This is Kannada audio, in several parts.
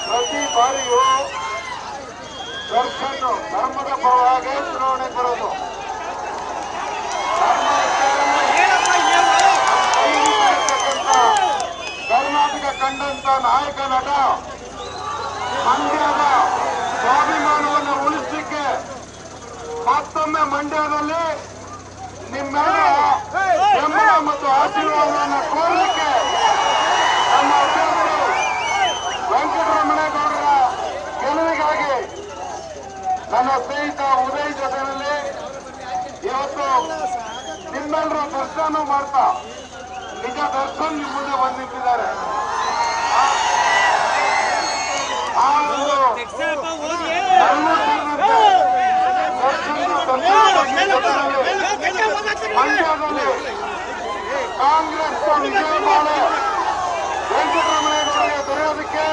ಪ್ರತಿ ಬಾರಿಯೂ ದರ್ಶನ್ ಧರ್ಮದ ಪರವಾಗಿ ಚುನಾವಣೆ ಬರೋದು, ಕರ್ನಾಟಕ ಕಂಡಂತ ನಾಯಕ ನಟ ಮಂಡ್ಯದ ಸ್ವಾಭಿಮಾನವನ್ನು ಉಳಿಸಲಿಕ್ಕೆ ಮತ್ತೊಮ್ಮೆ ಮಂಡ್ಯದಲ್ಲಿ ನಿಮ್ಮೆಲ್ಲ ಬೆಂಬಲ ಮತ್ತು ಆಶೀರ್ವಾದವನ್ನು ಕೋರಲಿಕ್ಕೆ ನಮ್ಮ ಅಭ್ಯರ್ಥಿ ವೆಂಕಟರಮಣೇಗೌಡರ ಗೆಲುವಿಗಾಗಿ ನನ್ನ ಸ್ನೇಹಿತ ಉದಯ್ ಜೊತೆಯಲ್ಲಿ ಇವತ್ತು ನಿಮ್ಮೆಲ್ಲರ ದರ್ಶನ ಮಾಡ್ತಾ ನಿಜ ದರ್ಶನ್ ನಿಮ್ಮ ಮುಂದೆ ಬಂದು ನಿಂತಿದ್ದಾರೆ. ಆ ಒಂದು ಮಂಡ್ಯದಲ್ಲಿ ಕಾಂಗ್ರೆಸ್ ವಿಜಯಮಾಲೆ ವೆಂಕಟರಮಣೇಗೌಡರಿಗೆ ದೊರೆಯೋದಕ್ಕೆ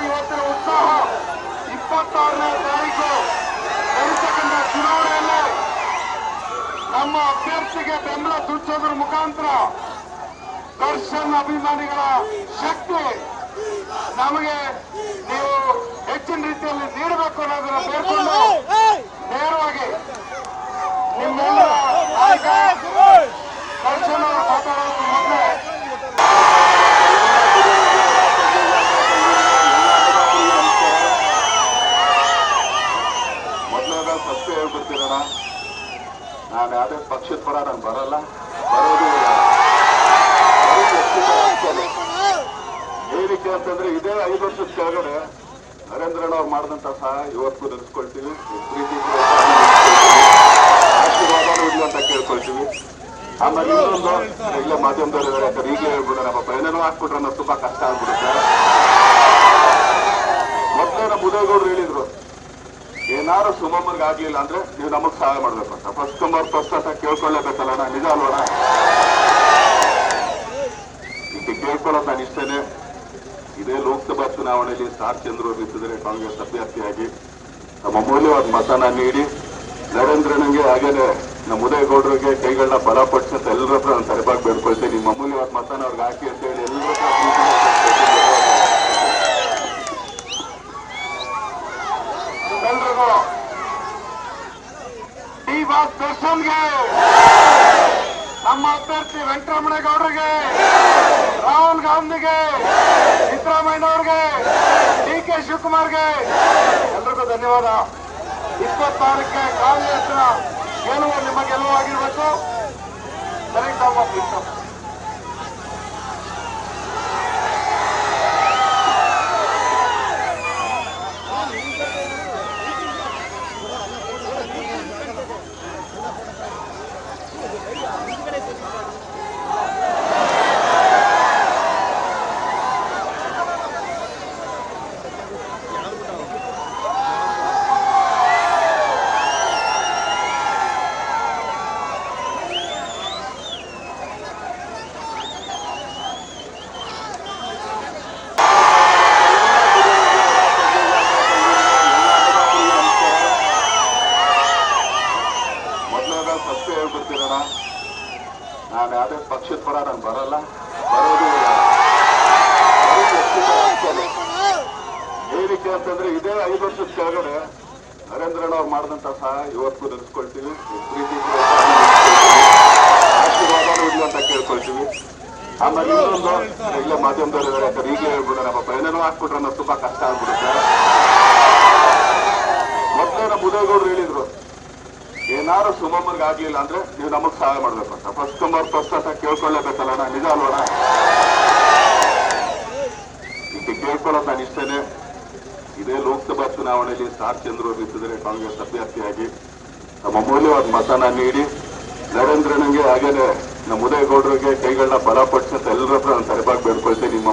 ಇವತ್ತಿನ ಉತ್ಸಾಹ 26ನೇ ತಾರೀಕು ನಡೆಸತಕ್ಕಂಥ ಚುನಾವಣೆಯಲ್ಲಿ ನಮ್ಮ ಅಭ್ಯರ್ಥಿಗೆ ಬೆಂಬಲ ಸೂಚಿಸೋದ್ರ ಮುಖಾಂತರ ದರ್ಶನ್ ಅಭಿಮಾನಿಗಳ ಶಕ್ತಿ ನಮಗೆ ನೀವು ಹೆಚ್ಚಿನ ರೀತಿಯಲ್ಲಿ ನೀಡಬೇಕು ಅನ್ನೋದನ್ನ ಬೇಡ್ಕೊಂಡು ನೇರವಾಗಿ ನಿಮ್ಮೆಲ್ಲರ ನಾಯಕ ದರ್ಶನ್ ಅವರು ಮಾತಾಡೋದು ಮೊದಲೇ ಸತ್ಯ ಹೇಳ್ಬಿಡ್ತೀರಣ. ನಾನು ಯಾವುದೇ ಪಕ್ಷದ ಪರ ನಾನು ಬರಲ್ಲ, ಬರೋದು ಏನಕ್ಕೆ ಅಂತಂದ್ರೆ ಇದೇ 5 ವರ್ಷದ ಕೆಳಗಡೆ ನರೇಂದ್ರಣ್ಣ ಅವ್ರು ಮಾಡಿದಂತ ಸಹಾಯ ಇವತ್ತು ನೆನೆಸ್ಕೊಳ್ತೀವಿ, ಪ್ರೀತಿ ಆಶೀರ್ವಾದನೂ ಇಲ್ಲ ಅಂತ ಕೇಳ್ಕೊಳ್ತೀವಿ. ಆಮೇಲೆ ಇನ್ನೊಂದು ಇಲ್ಲೇ ಮಾಧ್ಯಮದವ್ರು ಇದ್ದಾರೆ, ಯಾಕಂದ್ರೆ ಈಗ ಹೇಳ್ಬಿಡೋಣ ಪಾಪ ಏನೇನೋ ಹಾಕ್ಬಿಟ್ರೆ ಅನ್ನೋ ತುಂಬಾ ಕಷ್ಟ ಆಗ್ಬಿಡುತ್ತೆ. ಮೊದಲೇ ನಮ್ಮ ಉದಯಗೌಡರು ಹೇಳಿದ್ರು, ಏನಾರು ಸುಮಮ್ಮನ್ಗೆ ಆಗ್ಲಿಲ್ಲ ಅಂದ್ರೆ ನೀವು ನಮಗ್ ಸಹಾಯ ಮಾಡ್ಬೇಕು ಅಂತ. ಫಸ್ಟ್ ಕಮರ್ ಫಸ್ಟ್ ಅಂತ ಕೇಳ್ಕೊಳ್ಳೇಬೇಕಲ್ಲ, ನಿಜ ಅಲ್ವಣ? ಈಗ ಕೇಳ್ಕೊಳ್ಳೋದು ನಾನು ಇಷ್ಟೇನೆ. ಇದೇ ಲೋಕಸಭಾ ಚುನಾವಣೆಯಲ್ಲಿ ಸ್ಟಾರ್ ಚಂದ್ರು ನಿಂತಿದ್ರೆ ಕಾಂಗ್ರೆಸ್ ಅಭ್ಯರ್ಥಿಯಾಗಿ ನಮ್ಮ ಅಮೂಲ್ಯವಾದ ಮತನ ನೀಡಿ ನರೇಂದ್ರನಿಗೆ ಹಾಗೇನೆ ನಮ್ಮ ಉದಯಗೌಡರಿಗೆ ಕೈಗಳನ್ನ ಬಲಪಡಿಸಂತ ಎಲ್ಲರ ಹತ್ರ ನಾನು ತಲೆಬಾಗಿ ಬೇಡ್ಕೊಳ್ತೇನೆ. ನಿಮ್ಮ ಅಮೂಲ್ಯವಾದ ಮತನ ಅವ್ರಿಗೆ ಹಾಕಿ ಅಂತ ಹೇಳಿ ಎಲ್ಲರ ಎಲ್ರಿಗೂ ಡಿ ಬಾಸ್ ದರ್ಶನ್ಗೆ, ನಮ್ಮ ಅಭ್ಯರ್ಥಿ ವೆಂಕಟರಮಣೇಗೌಡರಿಗೆ, ರಾಹುಲ್ ಗಾಂಧಿಗೆ, ಸಿದ್ದರಾಮಯ್ಯನವ್ರಿಗೆ, ಡಿ ಕೆ ಶಿವಕುಮಾರ್ಗೆ ಎಲ್ರಿಗೂ ಧನ್ಯವಾದ. 26ಕ್ಕೆ ಕಾಂಗ್ರೆಸ್ನ ಗೆಲುವು ನಿಮ್ಮ ಗೆಲುವಾಗಿರ್ಬೇಕು. ಸತ್ಯ ಹೇಳ್ಬಿಡ್ತೀರಣ. ನಾನು ಯಾವುದೇ ಪಕ್ಷದ ಪರ ನಾನು ಬರಲ್ಲ, ಬರೋದು ಏನಕ್ಕೆ ಅಂತಂದ್ರೆ ಇದೇ 5 ವರ್ಷದ ಕೆಳಗಡೆ ನರೇಂದ್ರಣ್ಣ ಅವ್ರು ಮಾಡಿದಂತ ಸಹಾಯ ಇವತ್ತು ನೆನೆಸ್ಕೊಳ್ತೀವಿ, ಪ್ರೀತಿ ಆಶೀರ್ವಾದನೂ ಇಲ್ಲ ಅಂತ ಕೇಳ್ಕೊಳ್ತೀವಿ. ಆಮೇಲೆ ಇನ್ನೊಂದು ಇಲ್ಲೇ ಮಾಧ್ಯಮದವ್ರು ಇದ್ದಾರೆ, ಯಾಕಂದ್ರೆ ಈಗ ಹೇಳ್ಬಿಡೋಣ ಪಾಪ ಏನೇನೋ ಹಾಕ್ಬಿಟ್ರೆ ಅನ್ನೋ ತುಂಬಾ ಕಷ್ಟ ಆಗ್ಬಿಡುತ್ತೆ. ಮೊದಲೇ ನಮ್ಮ ಉದಯಗೌಡರು ಹೇಳಿದ್ರು, ಏನಾರು ಸುಮಮ್ಮನ್ಗೆ ಆಗ್ಲಿಲ್ಲ ಅಂದ್ರೆ ನೀವು ನಮಗ್ ಸಹಾಯ ಮಾಡ್ಬೇಕು ಅಂತ. ಫಸ್ಟ್ ಕಮರ್ ಫಸ್ಟ್ ಅಂತ ಕೇಳ್ಕೊಳ್ಳೇಬೇಕಲ್ಲ, ನಿಜ ಅಲ್ವಣ? ಈಗ ಕೇಳ್ಕೊಳ್ಳೋದು ನಾನು ಇಷ್ಟೇನೆ. ಇದೇ ಲೋಕಸಭಾ ಚುನಾವಣೆಯಲ್ಲಿ ಸ್ಟಾರ್ ಚಂದ್ರು ನಿಂತಿದ್ರೆ ಕಾಂಗ್ರೆಸ್ ಅಭ್ಯರ್ಥಿಯಾಗಿ ನಮ್ಮ ಅಮೂಲ್ಯವಾದ ಮತನ ನೀಡಿ ನರೇಂದ್ರನಿಗೆ ಹಾಗೇನೆ ನಮ್ಮ ಉದಯಗೌಡರಿಗೆ ಕೈಗಳನ್ನ ಬಲಪಡಿಸಂತ ಎಲ್ಲರ ಹತ್ರ ನಾನು ತಲೆಬಾಗಿ ಬೇಡ್ಕೊಳ್ತೇನೆ. ನಿಮ್ಮ